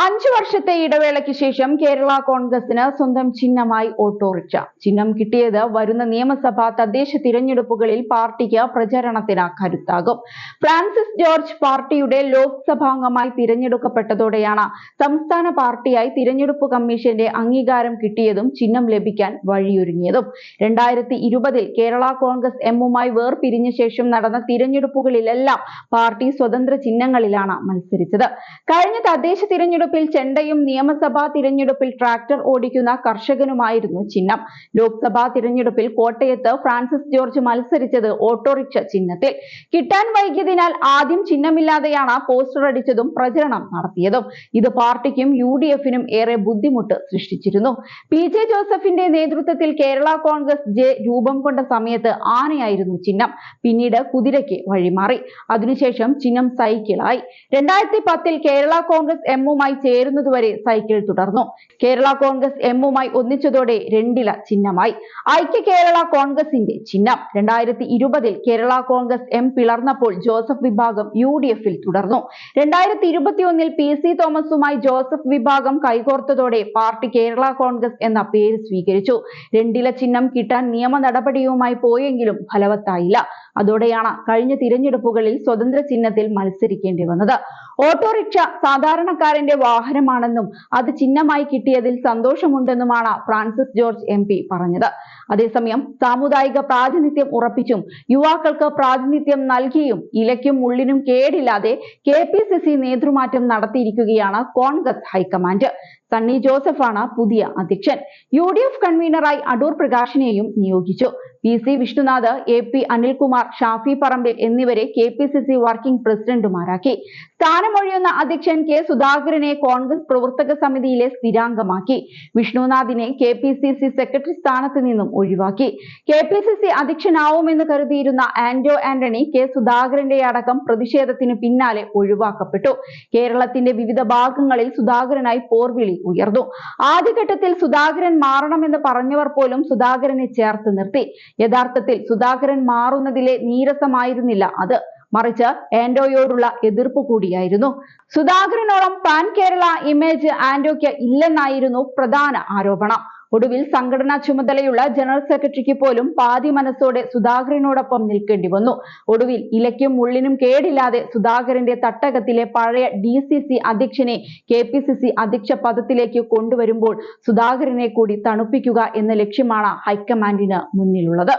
5 വർഷത്തെ ഇടവേളയ്ക്ക് ശേഷം കേരള കോൺഗ്രസിന് സ്വന്തം ചിഹ്നമായി ഓട്ടോറിക്ഷ. ചിഹ്നം കിട്ടിയത് വരുന്ന നിയമസഭാ തദ്ദേശ തിരഞ്ഞെടുപ്പുകളിൽ പാർട്ടിക്ക് പ്രചരണത്തിന് കരുത്താകും. ഫ്രാൻസിസ് ജോർജ് പാർട്ടിയുടെ ലോക്സഭാംഗമായി തിരഞ്ഞെടുക്കപ്പെട്ടതോടെയാണ് സംസ്ഥാന പാർട്ടിയായി തിരഞ്ഞെടുപ്പ് കമ്മീഷന്റെ അംഗീകാരം കിട്ടിയതും ചിഹ്നം ലഭിക്കാൻ വഴിയൊരുങ്ങിയതും. 2020 കേരള കോൺഗ്രസ് എമ്മുമായി വേർപിരിഞ്ഞ ശേഷം നടന്ന തിരഞ്ഞെടുപ്പുകളിലെല്ലാം പാർട്ടി സ്വതന്ത്ര ചിഹ്നങ്ങളിലാണ് മത്സരിച്ചത്. കഴിഞ്ഞ തദ്ദേശ തിരഞ്ഞെടുപ്പിൽ ചെണ്ടയും നിയമസഭാ തിരഞ്ഞെടുപ്പിൽ ട്രാക്ടർ ഓടിക്കുന്ന കർഷകനുമായിരുന്നു ചിഹ്നം. ലോക്സഭാ തിരഞ്ഞെടുപ്പിൽ കോട്ടയത്ത് ഫ്രാൻസിസ് ജോർജ് മത്സരിച്ചത് ഓട്ടോറിക്ഷ ചിഹ്നത്തിൽ. കിട്ടാൻ വൈകിയതിനാൽ ആദ്യം ചിഹ്നമില്ലാതെയാണ് പോസ്റ്റർ അടിച്ചതും പ്രചരണം നടത്തിയതും. ഇത് പാർട്ടിക്കും UDF-നും ഏറെ ബുദ്ധിമുട്ട് സൃഷ്ടിച്ചിരുന്നു. PJ ജോസഫിന്റെ നേതൃത്വത്തിൽ കേരള കോൺഗ്രസ് ജെ രൂപം കൊണ്ട സമയത്ത് ആനയായിരുന്നു ചിഹ്നം. പിന്നീട് കുതിരയ്ക്ക് വഴിമാറി. അതിനുശേഷം ചിഹ്നം സൈക്കിളായി. 2010 കേരള കോൺഗ്രസ് എമ്മുമായി ചേരുന്നതുവരെ സൈക്കിൾ തുടർന്നു. കേരള കോൺഗ്രസ് എമ്മുമായി ഒന്നിച്ചതോടെ രണ്ടില ചിഹ്നമായി. ഐക്യ കേരള കോൺഗ്രസിന്റെ ചിഹ്നം. 2020 കേരള കോൺഗ്രസ് എം പിളർന്നപ്പോൾ ജോസഫ് വിഭാഗം UDF-ൽ തുടർന്നു. 2021 PC തോമസുമായി ജോസഫ് വിഭാഗം കൈകോർത്തതോടെ പാർട്ടി കേരള കോൺഗ്രസ് എന്ന പേര് സ്വീകരിച്ചു. രണ്ടില ചിഹ്നം കിട്ടാൻ നിയമ നടപടിയുമായി പോയെങ്കിലും ഫലവത്തായില്ല. അതോടെയാണ് കഴിഞ്ഞ തിരഞ്ഞെടുപ്പുകളിൽ സ്വതന്ത്ര ചിഹ്നത്തിൽ മത്സരിക്കേണ്ടി വന്നത്. ഓട്ടോറിക്ഷ സാധാരണക്കാരന്റെ വാഹനമാണെന്നും അത് ചിഹ്നമായി കിട്ടിയതിൽ സന്തോഷമുണ്ടെന്നുമാണ് ഫ്രാൻസിസ് ജോർജ് MP പറഞ്ഞത്. അതേസമയം സാമുദായിക പ്രാതിനിധ്യം ഉറപ്പിച്ചും യുവാക്കൾക്ക് പ്രാതിനിധ്യം നൽകിയും ഇലയ്ക്കും മുള്ളിനും കേടില്ലാതെ KPCC നേതൃമാറ്റം നടത്തിയിരിക്കുകയാണ് കോൺഗ്രസ് ഹൈക്കമാൻഡ്. സണ്ണി ജോസഫാണ് പുതിയ അധ്യക്ഷൻ. UDF കൺവീനറായി അടൂർ പ്രകാശിനെയും നിയോഗിച്ചു. PC വിഷ്ണുനാഥ്, AP അനിൽകുമാർ, ഷാഫി പറമ്പിൽ എന്നിവരെ KPCC വർക്കിംഗ് പ്രസിഡന്റുമാരാക്കി. സ്ഥാനമൊഴിയുന്ന അധ്യക്ഷൻ K സുധാകരനെ കോൺഗ്രസ് പ്രവർത്തക സമിതിയിലെ സ്ഥിരാംഗമാക്കി. വിഷ്ണുനാഥിനെ KPCC സെക്രട്ടറി സ്ഥാനത്ത് നിന്നും ഒഴിവാക്കി. KPCC അധ്യക്ഷനാവുമെന്ന് കരുതിയിരുന്ന ആന്റോ ആന്റണി K സുധാകരന്റെ അടക്കം പ്രതിഷേധത്തിന് പിന്നാലെ ഒഴിവാക്കപ്പെട്ടു. കേരളത്തിന്റെ വിവിധ ഭാഗങ്ങളിൽ സുധാകരനായി പോർവിളി ഉയർന്നു. ആദ്യഘട്ടത്തിൽ സുധാകരൻ മാറണമെന്ന് പറഞ്ഞവർ പോലും സുധാകരനെ ചേർത്ത് നിർത്തി. യഥാർത്ഥത്തിൽ സുധാകരൻ മാറുന്നതിലെ നീരസമായിരുന്നില്ല അത്, മറിച്ച് ആന്റോയോടുള്ള എതിർപ്പ് കൂടിയായിരുന്നു. സുധാകരനോളം പാൻ കേരള ഇമേജ് ആന്റോയ്ക്ക് ഇല്ലെന്നായിരുന്നു പ്രധാന ആരോപണം. ഒടുവിൽ സംഘടനാ ചുമതലയുള്ള ജനറൽ സെക്രട്ടറിക്ക് പോലും പാതി മനസ്സോടെ സുധാകരനോടൊപ്പം നിൽക്കേണ്ടി വന്നു. ഒടുവിൽ ഇലയ്ക്കും മുള്ളിനും കേടില്ലാതെ സുധാകരന്റെ തട്ടകത്തിലെ പഴയ DCC അധ്യക്ഷനെ KPCC അധ്യക്ഷ പദത്തിലേക്ക് കൊണ്ടുവരുമ്പോൾ സുധാകരനെ കൂടി തണുപ്പിക്കുക എന്ന ലക്ഷ്യമാണ് ഹൈക്കമാൻഡിന് മുന്നിലുള്ളത്.